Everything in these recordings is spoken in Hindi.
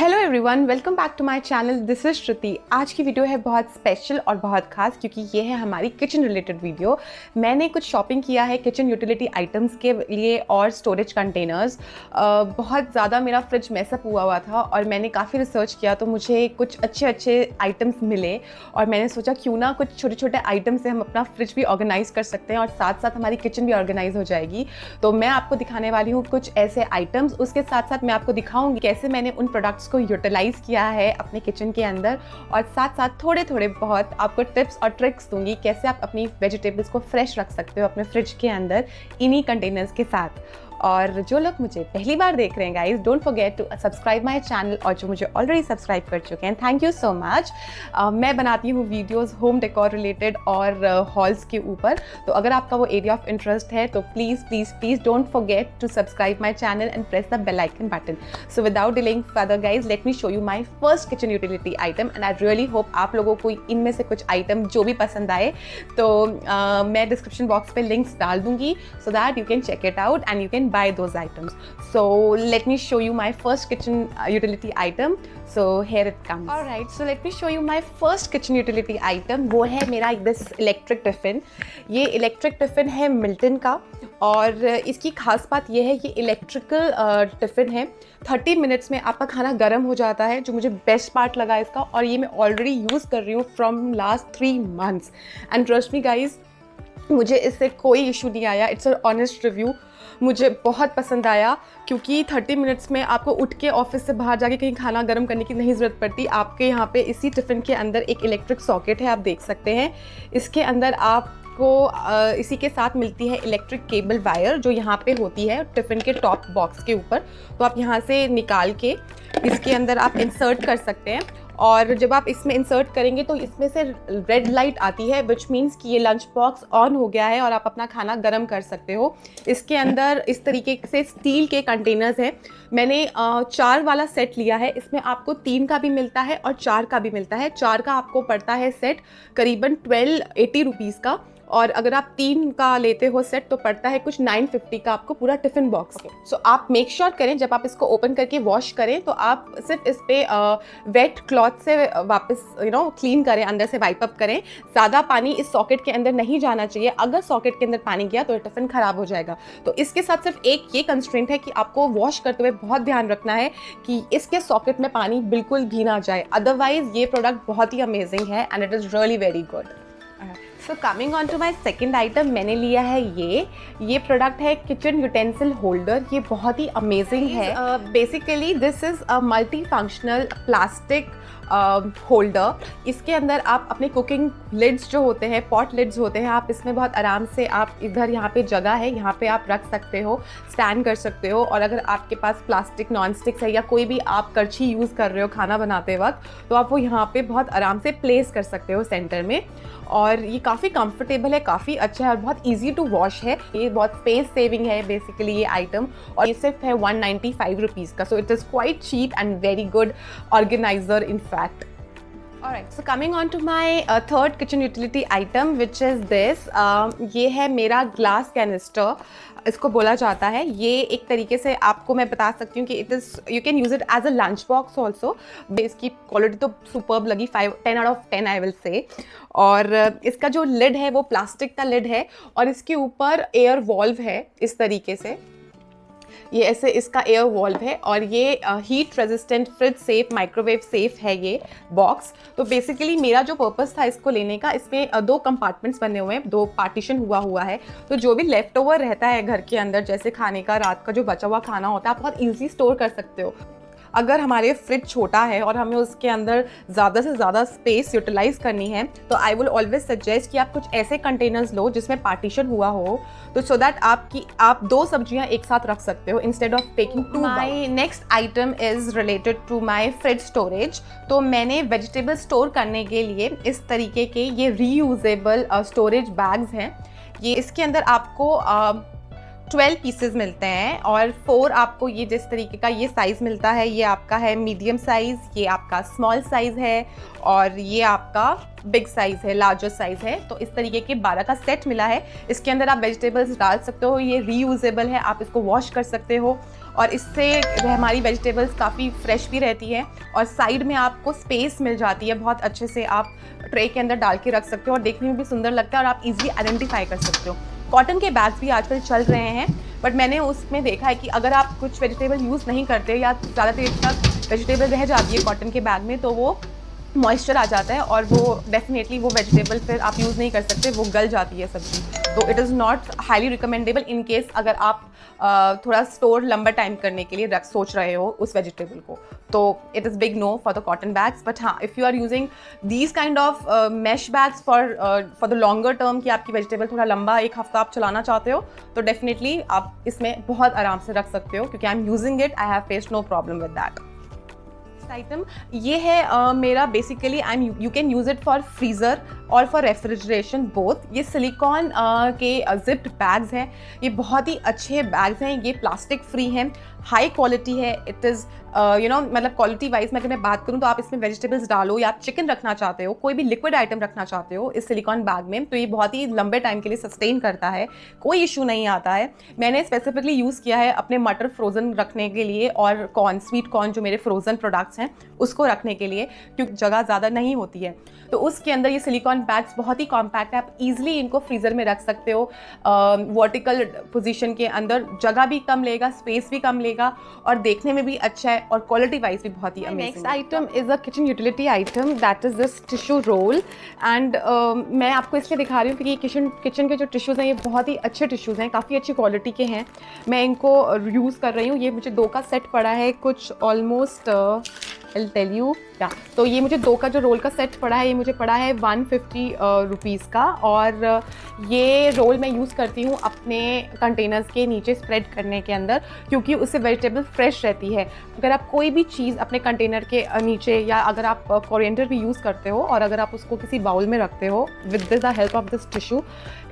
Hello everyone, welcome back to my channel. This is Shruti. आज की वीडियो है बहुत स्पेशल और बहुत खास क्योंकि ये है हमारी किचन रिलेटेड वीडियो। मैंने कुछ शॉपिंग किया है किचन यूटिलिटी आइटम्स के लिए और स्टोरेज कंटेनर्स। बहुत ज़्यादा मेरा फ्रिज मैसअप हुआ था और मैंने काफ़ी रिसर्च किया तो मुझे कुछ अच्छे आइटम्स मिले और मैंने सोचा क्यों ना कुछ छोटे छोटे आइटम से हम अपना फ्रिज भी ऑर्गेनाइज कर सकते हैं और साथ साथ हमारी किचन भी ऑर्गेनाइज हो जाएगी। तो मैं आपको दिखाने वाली हूँ कुछ ऐसे आइटम्स, उसके साथ साथ मैं आपको दिखाऊंगी कैसे मैंने उन प्रोडक्ट्स को यूटिलाइज किया है अपने किचन के अंदर और साथ साथ थोड़े बहुत आपको टिप्स और ट्रिक्स दूंगी कैसे आप अपनी वेजिटेबल्स को फ्रेश रख सकते हो अपने फ्रिज के अंदर इन्हीं कंटेनर्स के साथ। और जो लोग मुझे पहली बार देख रहे हैं guys, don't forget to subscribe my channel, और जो मुझे ऑलरेडी सब्सक्राइब कर चुके हैं थैंक यू सो मच। मैं बनाती हूँ वीडियोस होम डेकोर रिलेटेड और हॉल्स के ऊपर, तो अगर आपका वो एरिया ऑफ इंटरेस्ट है तो please don't forget to subscribe my channel and press the bell icon button. So without delaying further guys, let me show you my first kitchen utility item and I really hope आप लोगों को इनमें से कुछ आइटम जो भी पसंद आए तो मैं डिस्क्रिप्शन बॉक्स पे लिंक्स डाल दूंगी so that you can check it out and you can buy those items. So let me show you my first kitchen utility item. So here it comes. All right, so let me show you my first kitchen utility item. वो है मेरा this electric tiffin. ये electric tiffin है मिल्टन का और इसकी खास बात ये है ये इलेक्ट्रिकल टिफ़िन है। 30 मिनट्स में आपका खाना गर्म हो जाता है, जो मुझे बेस्ट पार्ट लगा इसका, और ये मैं ऑलरेडी यूज़ कर रही हूँ from last 3 months and trust me guys, मुझे इससे कोई इशू नहीं आया। इट्स अ ऑनेस्ट रिव्यू, मुझे बहुत पसंद आया क्योंकि 30 मिनट्स में आपको उठ के ऑफिस से बाहर जाके कहीं खाना गर्म करने की नहीं ज़रूरत पड़ती। आपके यहाँ पे इसी टिफ़िन के अंदर एक इलेक्ट्रिक सॉकेट है, आप देख सकते हैं। इसके अंदर आपको इसी के साथ मिलती है इलेक्ट्रिक केबल वायर जो यहाँ पे होती है टिफ़िन के टॉप बॉक्स के ऊपर, तो आप यहाँ से निकाल के इसके अंदर आप इंसर्ट कर सकते हैं। और जब आप इसमें इंसर्ट करेंगे तो इसमें से रेड लाइट आती है विच मीन्स कि ये लंच बॉक्स ऑन हो गया है और आप अपना खाना गर्म कर सकते हो। इसके अंदर इस तरीके से स्टील के कंटेनर्स हैं। मैंने 4 वाला सेट लिया है, इसमें आपको 3 का भी मिलता है और 4 का भी मिलता है। 4 का आपको पड़ता है सेट करीबन 1280 रुपीज़ का, और अगर आप 3 का लेते हो सेट तो पड़ता है कुछ 950 का आपको पूरा टिफ़िन बॉक्स। सो आप मेक श्योर करें जब आप इसको ओपन करके वॉश करें तो आप सिर्फ इस पर वेट क्लॉथ से वापस क्लीन करें, अंदर से वाइप अप करें। ज़्यादा पानी इस सॉकेट के अंदर नहीं जाना चाहिए, अगर सॉकेट के अंदर पानी गया तो टिफ़िन ख़राब हो जाएगा। तो इसके साथ सिर्फ एक ये कंस्ट्रेंट है कि आपको वॉश करते हुए बहुत ध्यान रखना है कि इसके सॉकेट में पानी बिल्कुल भी ना जाए, अदरवाइज ये प्रोडक्ट बहुत ही अमेजिंग है and it is really very good. So coming on to my second item, मैंने लिया है ये प्रोडक्ट है किचन यूटेंसिल होल्डर। ये बहुत ही अमेजिंग है। Basically this is a multi functional plastic holder. इसके अंदर आप अपने कुकिंग लिड्स जो होते हैं, पॉट लिड्स होते हैं, आप इसमें बहुत आराम से आप इधर यहाँ पे जगह है, यहाँ पे आप रख सकते हो, स्टैंड कर सकते हो। और अगर आपके पास प्लास्टिक नॉन स्टिक्स है या कोई भी आप करछी यूज़ कर रहे हो खाना बनाते वक्त, तो आप वो यहाँ पे बहुत आराम से प्लेस कर सकते हो सेंटर में। और ये काफ़ी कंफर्टेबल है, काफ़ी अच्छा है और बहुत ईजी टू वॉश है। ये बहुत स्पेस सेविंग है बेसिकली ये आइटम, और ये सिर्फ है 195 रुपीज़ का। So it is quite cheap and very good organiser in fact. Alright, so coming on to my third kitchen utility item which is this. ये है मेरा ग्लास कैनिस्टर, इसको बोला जाता है। ये एक तरीके से आपको मैं बता सकती हूँ कि it is you can use it as a lunch box also. इसकी क्वालिटी तो सुपर्ब लगी, 10 out of 10 I will say. और इसका जो लिड है वो प्लास्टिक का लिड है और इसके ऊपर एयर वॉल्व है इस तरीके से, ये ऐसे इसका एयर वॉल्व है। और ये heat resistant, fridge safe, microwave safe है ये बॉक्स। तो बेसिकली मेरा जो पर्पस था इसको लेने का, इसमें 2 कंपार्टमेंट्स बने हुए हैं, 2 पार्टीशन हुआ है। तो जो भी लेफ्ट ओवर रहता है घर के अंदर, जैसे खाने का रात का जो बचा हुआ खाना होता है, आप बहुत ईजी स्टोर कर सकते हो। अगर हमारे फ्रिज छोटा है और हमें उसके अंदर ज़्यादा से ज़्यादा स्पेस यूटिलाइज करनी है तो आई विल ऑलवेज सजेस्ट कि आप कुछ ऐसे कंटेनर्स लो जिसमें पार्टीशन हुआ हो, तो सो दैट आप 2 सब्जियां एक साथ रख सकते हो instead of taking 2। My next item is related to my fridge storage. तो मैंने वेजिटेबल स्टोर करने के लिए इस तरीके के ये रीयूजेबल स्टोरेज बैग्स हैं। ये इसके अंदर आपको 12 पीसेस मिलते हैं और 4 आपको ये जिस तरीके का ये साइज़ मिलता है, ये आपका है मीडियम साइज़, ये आपका स्मॉल साइज़ है और ये आपका बिग साइज़ है, लार्जर साइज़ है। तो इस तरीके के 12 का सेट मिला है। इसके अंदर आप वेजिटेबल्स डाल सकते हो, ये रीयूजेबल है, आप इसको वॉश कर सकते हो और इससे हमारी वेजिटेबल्स काफ़ी फ्रेश भी रहती है और साइड में आपको स्पेस मिल जाती है, बहुत अच्छे से आप ट्रे के अंदर डाल के रख सकते हो और देखने में भी सुंदर लगता है और आप ईजिली आइडेंटिफाई कर सकते हो। कॉटन के बैग्स भी आजकल चल रहे हैं, बट मैंने उसमें देखा है कि अगर आप कुछ वेजिटेबल यूज़ नहीं करते या ज़्यादा देर तक वेजिटेबल रह जाती है कॉटन के बैग में, तो वो मॉइस्चर आ जाता है और वो डेफिनेटली वो वेजिटेबल फिर आप यूज़ नहीं कर सकते, वो गल जाती है सब्ज़ी। तो it is not highly recommendable in case अगर आप थोड़ा स्टोर लंबा टाइम करने के लिए सोच रहे हो उस वेजिटेबल को, तो it is big no for the cotton bags. But हाँ, if you are using these kind of mesh bags for the longer term कि आपकी वेजिटेबल थोड़ा लंबा एक हफ्ता आप चलाना चाहते हो, तो डेफिनेटली आप इसमें बहुत आराम से रख सकते हो, क्योंकि I am using it, I have faced no problem with that. Item ये है मेरा basically you can use it for freezer और फॉर रेफ्रिजरेशन बोथ। ये सिलिकॉन के जिप्ड बैग्स हैं, ये बहुत ही अच्छे बैग्स हैं, ये प्लास्टिक फ्री हैं, हाई क्वालिटी है। इट इज़ मतलब क्वालिटी वाइज मैं अगर मैं बात करूँ तो आप इसमें वेजिटेबल्स डालो या आप चिकन रखना चाहते हो, कोई भी लिक्विड आइटम रखना चाहते हो इस सिलिकॉन बैग में, तो ये बहुत ही लंबे टाइम के लिए सस्टेन करता है, कोई इशू नहीं आता है। मैंने स्पेसिफिकली यूज़ किया है अपने मटर फ्रोज़न रखने के लिए और कॉर्न, स्वीट कॉर्न जो मेरे फ्रोज़न प्रोडक्ट्स हैं उसको रखने के लिए, क्योंकि जगह ज़्यादा नहीं होती है, तो उसके अंदर ये सिलिकॉन बैग्स बहुत ही कॉम्पैक्ट है, आप ईजिली इनको फ्रीज़र में रख सकते हो। वर्टिकल पोजीशन के अंदर जगह भी कम लेगा, स्पेस भी कम लेगा और देखने में भी अच्छा है और क्वालिटी वाइज भी बहुत ही amazing. Next item is a kitchen utility item, that is this tissue roll. And मैं आपको इसलिए दिखा रही हूँ क्योंकि किचन के जो टिश्यूज़ हैं ये बहुत ही अच्छे टिश्यूज़ हैं, काफ़ी अच्छी क्वालिटी के हैं। मैं इनको यूज़ कर रही हूँ, ये मुझे 2 का सेट पड़ा है, कुछ ऑलमोस्ट I'll tell you क्या, तो ये मुझे 2 का जो रोल का सेट पड़ा है, ये मुझे पड़ा है 150 रुपीज़ का। और ये रोल मैं यूज़ करती हूँ अपने कंटेनर्स के नीचे स्प्रेड करने के अंदर, क्योंकि उससे वेजिटेबल फ्रेश रहती है। अगर आप कोई भी चीज़ अपने कंटेनर के नीचे, या अगर आप कोरिएंडर भी यूज़ करते हो और अगर आप उसको किसी बाउल में रखते हो with the help of this tissue,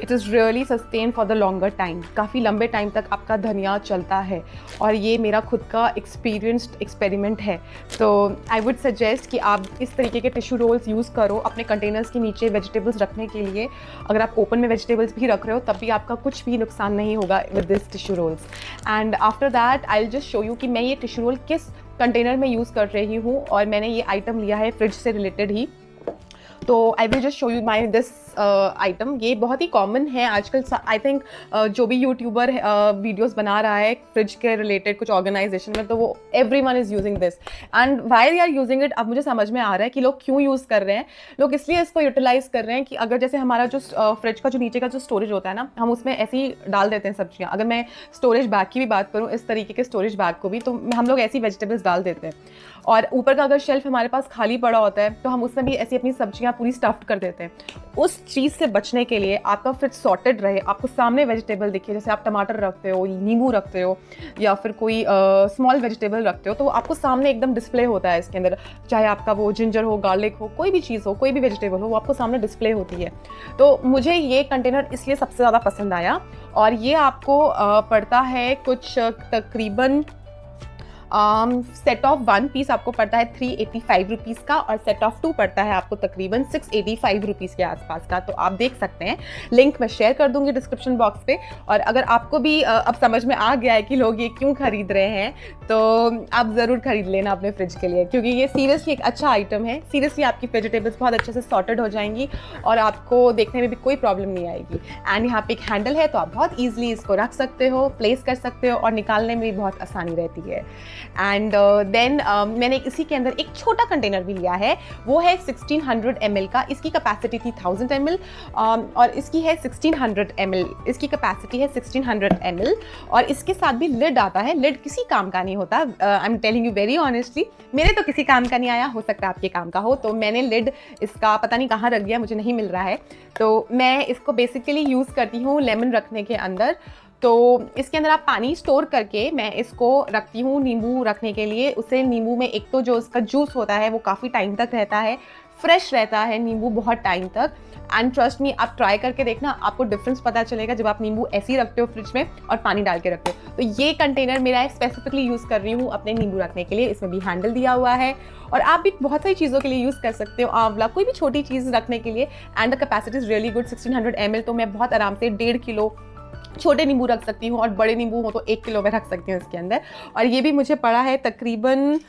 it is really sustain for the longer time, काफ़ी लंबे टाइम तक आपका धनिया चलता है। और ये मेरा खुद का एक्सपीरियंस्ड एक्सपेरिमेंट है, तो आई वुड सजेस्ट कि आप इस तरीके के टिश्यू रोल्स यूज़ करो अपने कंटेनर्स के नीचे वेजिटेबल्स रखने के लिए। अगर आप ओपन में वेजिटेबल्स भी रख रहे हो तब भी आपका कुछ भी नुकसान नहीं होगा with this tissue roles. And after that I will just show you कि मैं ये टिश्यू रोल किस कंटेनर में यूज़ कर रही हूँ, और मैंने ये आइटम लिया है फ्रिज से रिलेटेड ही। तो I will just show you my this item. ये बहुत ही कॉमन है आजकल, आई थिंक जो भी यूट्यूबर वीडियोस बना रहा है फ्रिज के रिलेटेड कुछ ऑर्गेनाइजेशन में, तो वो everyone is using this. And why they are using it, अब मुझे समझ में आ रहा है कि लोग क्यों यूज़ कर रहे हैं। लोग इसलिए इसको यूटिलाइज़ कर रहे हैं कि अगर जैसे हमारा जो फ्रिज का जो नीचे का जो स्टोरेज होता है ना, हम उसमें ऐसे ही डाल देते हैं सब्जियाँ। अगर मैं स्टोरेज बैग की भी बात करूँ, इस तरीके के स्टोरेज बैग को भी, तो हम लोग ऐसी वेजिटेबल्स डाल देते हैं। और ऊपर का अगर शेल्फ हमारे पास खाली पड़ा होता है तो हम उसमें भी ऐसी अपनी सब्जियां पूरी स्टफ्ड कर देते हैं। उस चीज़ से बचने के लिए आपका फ्रिज सॉर्टेड रहे, आपको सामने वेजिटेबल दिखे, जैसे आप टमाटर रखते हो, नींबू रखते हो या फिर कोई स्मॉल वेजिटेबल रखते हो, तो आपको सामने एकदम डिस्प्ले होता है इसके अंदर। चाहे आपका वो जिंजर हो, गार्लिक हो, कोई भी चीज़ हो, कोई भी वेजिटेबल हो, वो आपको सामने डिस्प्ले होती है। तो मुझे ये कंटेनर इसलिए सबसे ज़्यादा पसंद आया। और ये आपको पड़ता है कुछ तकरीबन सेट ऑफ 1 पीस आपको पड़ता है 385 रुपीज़ का, और सेट ऑफ 2 पड़ता है आपको तकरीबन 685 रुपीज़ के आसपास का। तो आप देख सकते हैं, लिंक मैं शेयर कर दूंगी डिस्क्रिप्शन बॉक्स पे। और अगर आपको भी अब समझ में आ गया है कि लोग ये क्यों खरीद रहे हैं, तो आप ज़रूर खरीद लेना अपने फ्रिज के लिए, क्योंकि ये सीरियसली एक अच्छा आइटम है। सीरियसली आपकी वेजिटेबल्स बहुत अच्छे से सॉर्टेड हो जाएंगी और आपको देखने में भी कोई प्रॉब्लम नहीं आएगी। एंड यहाँ पे एक हैंडल है, तो आप बहुत ईजिली इसको रख सकते हो, प्लेस कर सकते हो, और निकालने में भी बहुत आसानी रहती है। एंड देन मैंने इसी के अंदर एक छोटा कंटेनर भी लिया है, वो है 1600 ml का। इसकी कैपेसिटी थी 1000 ml और इसकी है 1600 ml, इसकी कैपेसिटी है 1600 ml। और इसके साथ भी लिड आता है। लिड किसी काम का नहीं होता, I am telling you very honestly, मेरे तो किसी काम का नहीं आया, हो सकता है आपके काम का हो। तो मैंने लिड इसका पता नहीं कहाँ रख दिया, मुझे नहीं मिल रहा है। तो मैं इसको बेसिकली यूज़ करती हूँ लेमन रखने के अंदर। तो इसके अंदर आप पानी स्टोर करके मैं इसको रखती हूँ नींबू रखने के लिए। उससे नींबू में एक तो जो उसका जूस होता है वो काफ़ी टाइम तक रहता है, फ्रेश रहता है नींबू बहुत टाइम तक। एंड ट्रस्ट मी, आप ट्राई करके देखना, आपको डिफरेंस पता चलेगा जब आप नींबू ऐसे ही रखते हो फ्रिज में और पानी डाल के रखते हो। तो ये कंटेनर मेरा स्पेसिफिकली यूज़ कर रही हूँ अपने नींबू रखने के लिए। इसमें भी हैंडल दिया हुआ है और आप भी बहुत सारी चीज़ों के लिए यूज़ कर सकते हो, आंवला, कोई भी छोटी चीज़ रखने के लिए। And the capacity is really good, 1600 ml। तो मैं बहुत आराम से 1.5 किलो छोटे नींबू रख सकती हूँ और बड़े नींबू हो तो 1 किलो में रख सकती हूँ इसके अंदर। और ये भी मुझे पड़ा है तकरीबन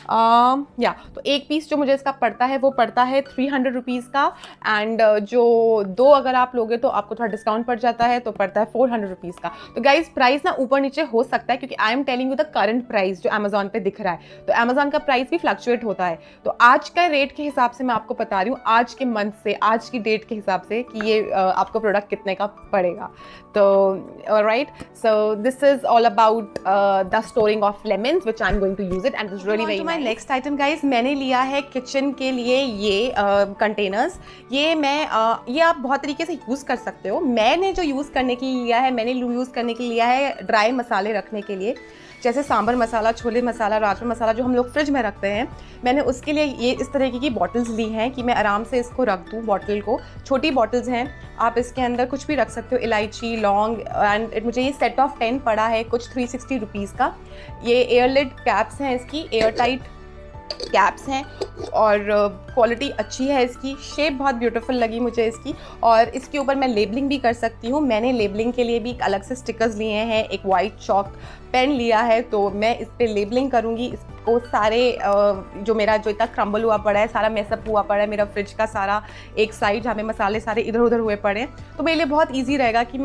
तो एक पीस जो मुझे इसका पड़ता है वो पड़ता है 300 रुपीज़ का। एंड जो 2 अगर आप लोगे तो आपको थोड़ा डिस्काउंट पड़ जाता है, तो पड़ता है 400 रुपीज़ का। तो गाइज प्राइस ना ऊपर नीचे हो सकता है, क्योंकि I am telling you the current price जो अमेजोन पे दिख रहा है। तो अमेजोन का प्राइस भी फ्लक्चुएट होता है। तो आज का रेट के हिसाब से मैं आपको बता रही हूँ, आज के मंथ से, आज की डेट के हिसाब से कि ये आपको प्रोडक्ट कितने का पड़ेगा। तो right, so this is all about the storing of lemons which I am going to use it and it's really very nice. Next item guys, मैंने लिया है किचन के लिए ये कंटेनर्स। ये आप बहुत तरीके से यूज़ कर सकते हो। मैंने जो यूज़ करने के लिए लिया है, लिया है ड्राई मसाले रखने के लिए, जैसे सांभर मसाला, छोले मसाला, राजमा मसाला जो हम लोग फ्रिज में रखते हैं। मैंने उसके लिए ये इस तरीके की बॉटल्स ली हैं कि मैं आराम से इसको रख दूँ बॉटल को। छोटी बॉटल्स हैं, आप इसके अंदर कुछ भी रख सकते हो, इलायची, लौंग। एंड मुझे ये सेट ऑफ 10 पड़ा है कुछ 360 रुपीज़ का। ये एयरलिड कैप्स हैं, इसकी एयर टाइट कैप्स हैं और क्वालिटी अच्छी है इसकी। शेप बहुत ब्यूटीफुल लगी मुझे इसकी। और इसके ऊपर मैं लेबलिंग भी कर सकती हूँ। मैंने लेबलिंग के लिए भी अलग से स्टिकर्स लिए हैं, एक वाइट चॉक पेन लिया है, तो मैं इस पर लेबलिंग करूँगी। इसको सारे जो मेरा जो इतना क्रम्बल हुआ पड़ा है, सारा मेसअप हुआ पड़ा है मेरा फ्रिज का सारा एक साइड, जहाँ पे मसाले सारे इधर उधर हुए पड़े हैं, तो मेरे लिए बहुत ईजी रहेगा कि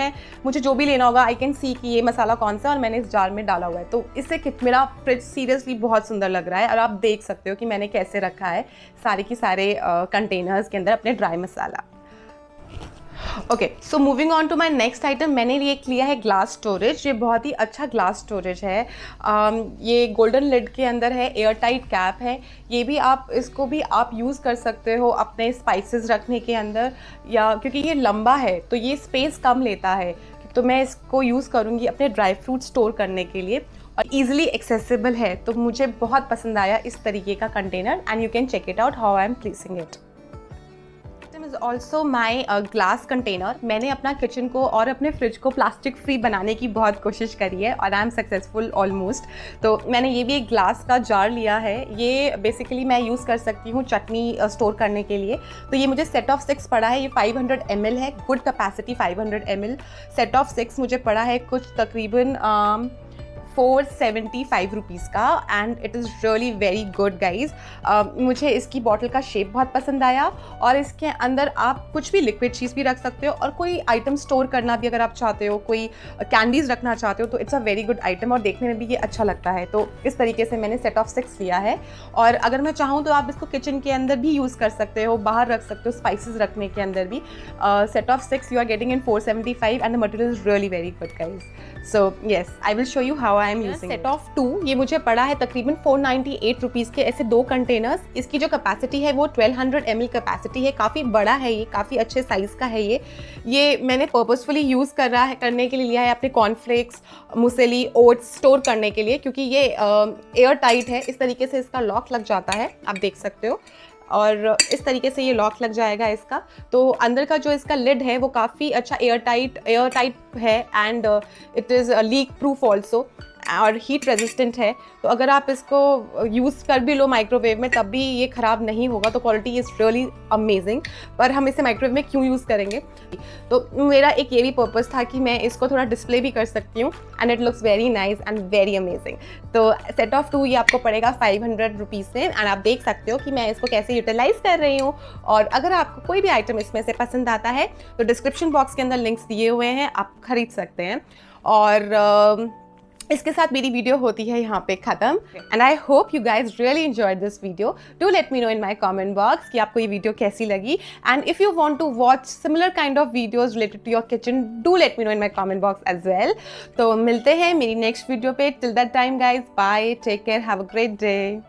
मुझे जो भी लेना होगा आई कैन सी कि ये मसाला कौन सा है और मैंने इस जार में डाला हुआ है। तो इससे मेरा फ्रिज सीरियसली बहुत सुंदर लग रहा है। और आप देख सकते हो कि मैंने कैसे रखा है सारे की सारे कंटेनर्स के अंदर अपने ड्राई मसाला। Okay, so moving on to my next item, मैंने लिया है ग्लास स्टोरेज। ये बहुत ही अच्छा ग्लास स्टोरेज है। ये गोल्डन लिड के अंदर है, एयर टाइट कैप है। ये भी इसको भी आप यूज़ कर सकते हो अपने स्पाइसेस रखने के अंदर, या क्योंकि ये लंबा है तो ये स्पेस कम लेता है, तो मैं इसको यूज़ करूँगी अपने ड्राई फ्रूट स्टोर करने के लिए। और ईजिली एक्सेसिबल है, तो मुझे बहुत पसंद आया इस तरीके का container. And you can check it out how I am placing it. Is also my glass container. मैंने अपना किचन को और अपने फ्रिज को प्लास्टिक फ्री बनाने की बहुत कोशिश करी है और आई एम सक्सेसफुल ऑलमोस्ट। तो मैंने ये भी एक ग्लास का जार लिया है। ये बेसिकली मैं यूज़ कर सकती हूँ चटनी स्टोर करने के लिए। तो ये मुझे सेट ऑफ 6 पड़ा है। ये 500 ml है, good capacity 500 ml। Set of 6 मुझे पड़ा है कुछ तकरीबन 475 रुपीज़ का। And it is really very good guys. मुझे इसकी बॉटल का शेप बहुत पसंद आया। और इसके अंदर आप कुछ भी लिक्विड चीज़ भी रख सकते हो, और कोई आइटम स्टोर करना भी अगर आप चाहते हो, कोई कैंडीज़ रखना चाहते हो, तो it's a very good item और देखने में भी ये अच्छा लगता है। तो इस तरीके से मैंने सेट ऑफ 6 लिया है। और अगर मैं चाहूँ तो आप इसको किचन के अंदर भी यूज़ कर सकते हो, बाहर रख सकते हो स्पाइसेस रखने के अंदर भी। Set of 6 you are getting in 475 and the material is really very good guys. So yes, I will show you how I am using set of 2। ये मुझे पड़ा है तकरीबन 498 रुपीज़ के, ऐसे 2 कंटेनर्स। इसकी जो कैपेसिटी है वो 1200 ml कैपेसिटी है। काफ़ी बड़ा है ये, काफ़ी अच्छे साइज़ का है ये मैंने पर्पसफुली यूज़ करने के लिए लिया है अपने कॉर्नफ्लेक्स, मुसेली, ओट्स स्टोर करने के लिए, क्योंकि ये एयर टाइट है। इस तरीके से इसका लॉक लग जाता है, आप देख सकते हो, और इस तरीके से ये लॉक लग जाएगा इसका। तो अंदर का जो इसका लिड है वो काफ़ी अच्छा एयर टाइट है। And it is leak proof also और हीट रेजिस्टेंट है। तो अगर आप इसको यूज़ कर भी लो माइक्रोवेव में तब भी ये ख़राब नहीं होगा। तो क्वालिटी इज़ रियली अमेजिंग। पर हम इसे माइक्रोवेव में क्यों यूज़ करेंगे? तो मेरा एक ये भी पर्पस था कि मैं इसको थोड़ा डिस्प्ले भी कर सकती हूँ। And it looks very nice and very amazing. तो सेट ऑफ 2 ये आपको पड़ेगा 500 रुपीज़ से। एंड आप देख सकते हो कि मैं इसको कैसे यूटिलाइज़ कर रही हूँ। और अगर आपको कोई भी आइटम इसमें से पसंद आता है तो डिस्क्रिप्शन बॉक्स के अंदर लिंक्स दिए हुए हैं, आप खरीद सकते हैं। और इसके साथ मेरी वीडियो होती है यहाँ पे ख़त्म। And I hope you guys really enjoyed this video. Do let me know in my comment box कि आपको ये वीडियो कैसी लगी। And if you want to watch similar kind of videos related to your kitchen, do let me know in my comment box as well. तो मिलते हैं मेरी नेक्स्ट वीडियो पे। Till that time guys, bye, take care, have a great day.